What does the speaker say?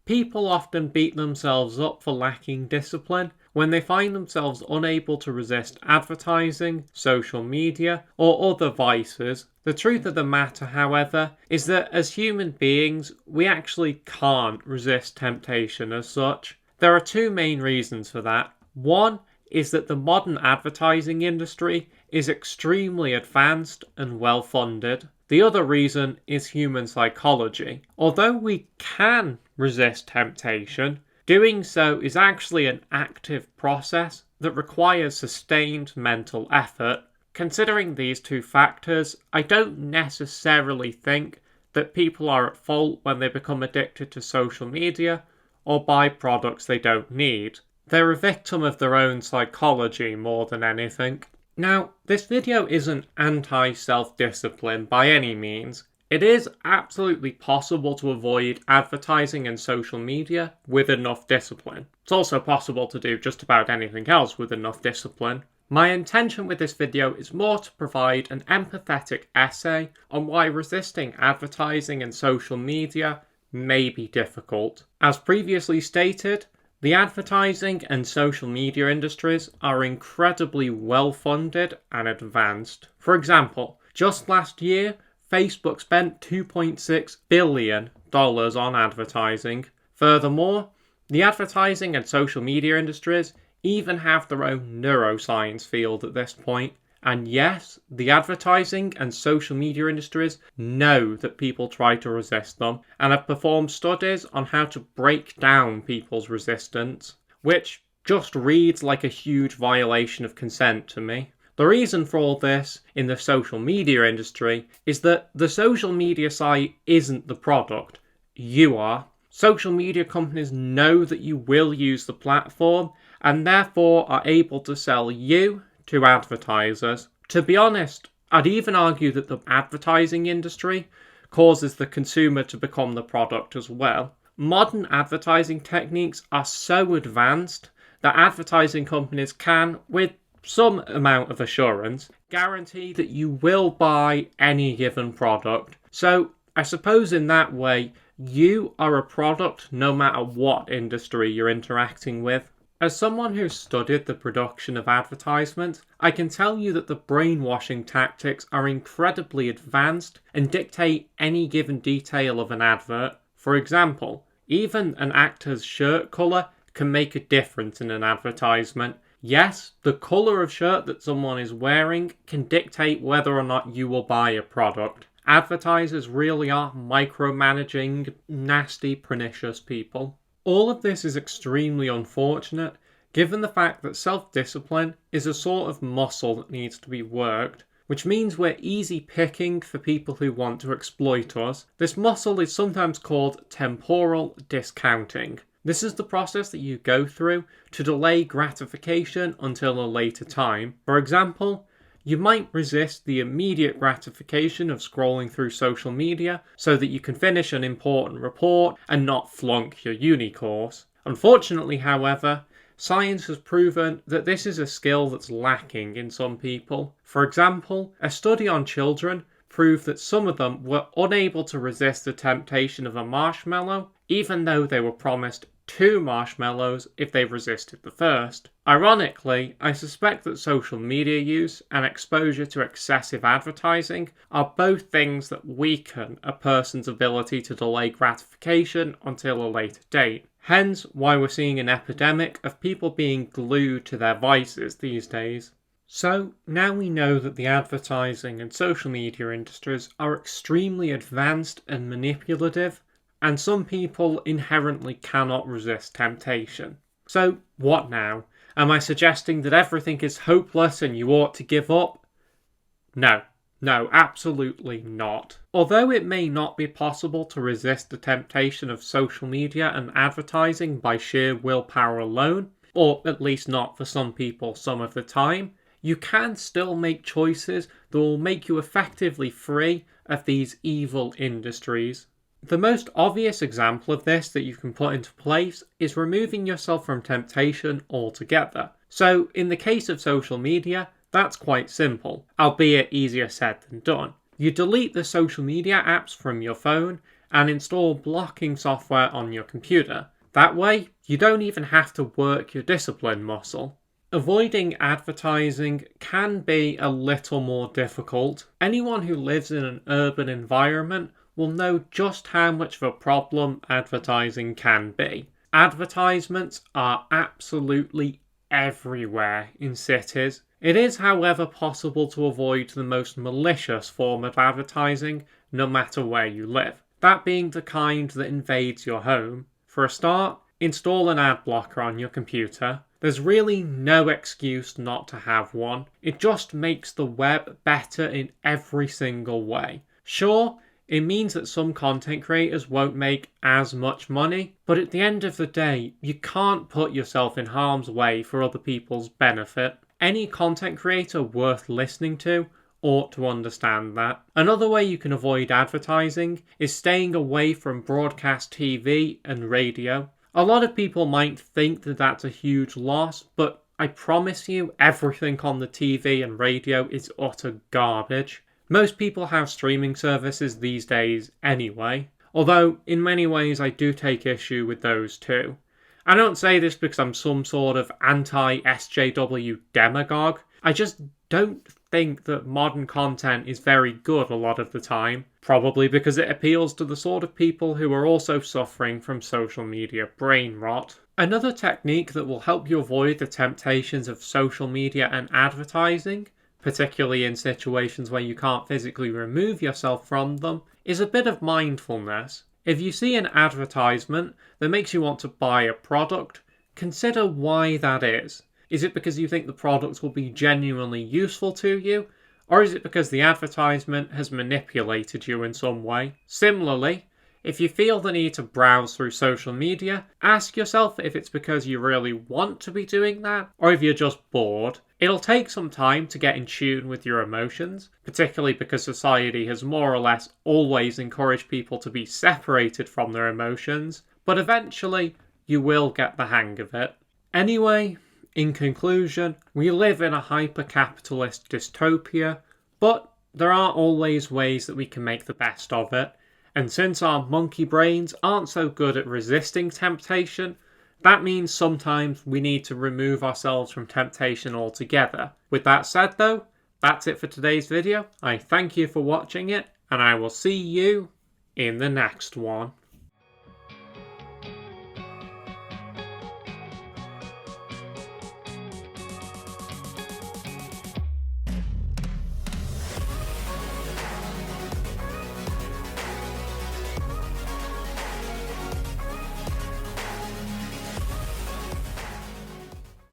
People often beat themselves up for lacking discipline when they find themselves unable to resist advertising, social media, or other vices. The truth of the matter, however, is that as human beings, we actually can't resist temptation as such. There are two main reasons for that. One is that the modern advertising industry is extremely advanced and well funded. The other reason is human psychology. Although we can resist temptation, doing so is actually an active process that requires sustained mental effort. Considering these two factors, I don't necessarily think that people are at fault when they become addicted to social media or buy products they don't need. They're a victim of their own psychology more than anything. Now, this video isn't anti-self-discipline by any means. It is absolutely possible to avoid advertising and social media with enough discipline. It's also possible to do just about anything else with enough discipline. My intention with this video is more to provide an empathetic essay on why resisting advertising and social media may be difficult. As previously stated, the advertising and social media industries are incredibly well funded and advanced. For example, just last year, Facebook spent $2.6 billion on advertising. Furthermore, the advertising and social media industries even have their own neuroscience field at this point. And yes, the advertising and social media industries know that people try to resist them and have performed studies on how to break down people's resistance, which just reads like a huge violation of consent to me. The reason for all this in the social media industry is that the social media site isn't the product, you are. Social media companies know that you will use the platform and therefore are able to sell you to advertisers. To be honest, I'd even argue that the advertising industry causes the consumer to become the product as well. Modern advertising techniques are so advanced that advertising companies can, with some amount of assurance, guarantee that you will buy any given product. So I suppose in that way, you are a product no matter what industry you're interacting with. As someone who's studied the production of advertisements, I can tell you that the brainwashing tactics are incredibly advanced and dictate any given detail of an advert. For example, even an actor's shirt colour can make a difference in an advertisement. Yes, the colour of shirt that someone is wearing can dictate whether or not you will buy a product. Advertisers really are micromanaging, nasty, pernicious people. All of this is extremely unfortunate, given the fact that self-discipline is a sort of muscle that needs to be worked, which means we're easy picking for people who want to exploit us. This muscle is sometimes called temporal discounting. This is the process that you go through to delay gratification until a later time. For example, you might resist the immediate gratification of scrolling through social media so that you can finish an important report and not flunk your uni course. Unfortunately, however, science has proven that this is a skill that's lacking in some people. For example, a study on children proved that some of them were unable to resist the temptation of a marshmallow, even though they were promised 2 marshmallows if they resisted the first. Ironically, I suspect that social media use and exposure to excessive advertising are both things that weaken a person's ability to delay gratification until a later date. Hence why we're seeing an epidemic of people being glued to their vices these days. So, now we know that the advertising and social media industries are extremely advanced and manipulative, and some people inherently cannot resist temptation. So, what now? Am I suggesting that everything is hopeless and you ought to give up? No, absolutely not. Although it may not be possible to resist the temptation of social media and advertising by sheer willpower alone, or at least not for some people some of the time, you can still make choices that will make you effectively free of these evil industries. The most obvious example of this that you can put into place is removing yourself from temptation altogether. So, in the case of social media, that's quite simple, albeit easier said than done. You delete the social media apps from your phone and install blocking software on your computer. That way, you don't even have to work your discipline muscle. Avoiding advertising can be a little more difficult. Anyone who lives in an urban environment will know just how much of a problem advertising can be. Advertisements are absolutely everywhere in cities. It is, however, possible to avoid the most malicious form of advertising, no matter where you live. That being the kind that invades your home. For a start, install an ad blocker on your computer. There's really no excuse not to have one. It just makes the web better in every single way. Sure, it means that some content creators won't make as much money, but at the end of the day, you can't put yourself in harm's way for other people's benefit. Any content creator worth listening to ought to understand that. Another way you can avoid advertising is staying away from broadcast TV and radio. A lot of people might think that that's a huge loss, but I promise you everything on the TV and radio is utter garbage. Most people have streaming services these days anyway, although in many ways I do take issue with those too. I don't say this because I'm some sort of anti-SJW demagogue. I just don't think that modern content is very good a lot of the time, probably because it appeals to the sort of people who are also suffering from social media brain rot. Another technique that will help you avoid the temptations of social media and advertising, particularly in situations where you can't physically remove yourself from them, is a bit of mindfulness. If you see an advertisement that makes you want to buy a product, consider why that is. Is it because you think the product will be genuinely useful to you? Or is it because the advertisement has manipulated you in some way? Similarly, if you feel the need to browse through social media, ask yourself if it's because you really want to be doing that, or if you're just bored. It'll take some time to get in tune with your emotions, particularly because society has more or less always encouraged people to be separated from their emotions, but eventually you will get the hang of it. Anyway, in conclusion, we live in a hyper-capitalist dystopia, but there are always ways that we can make the best of it. And since our monkey brains aren't so good at resisting temptation, that means sometimes we need to remove ourselves from temptation altogether. With that said though, that's it for today's video. I thank you for watching it, and I will see you in the next one.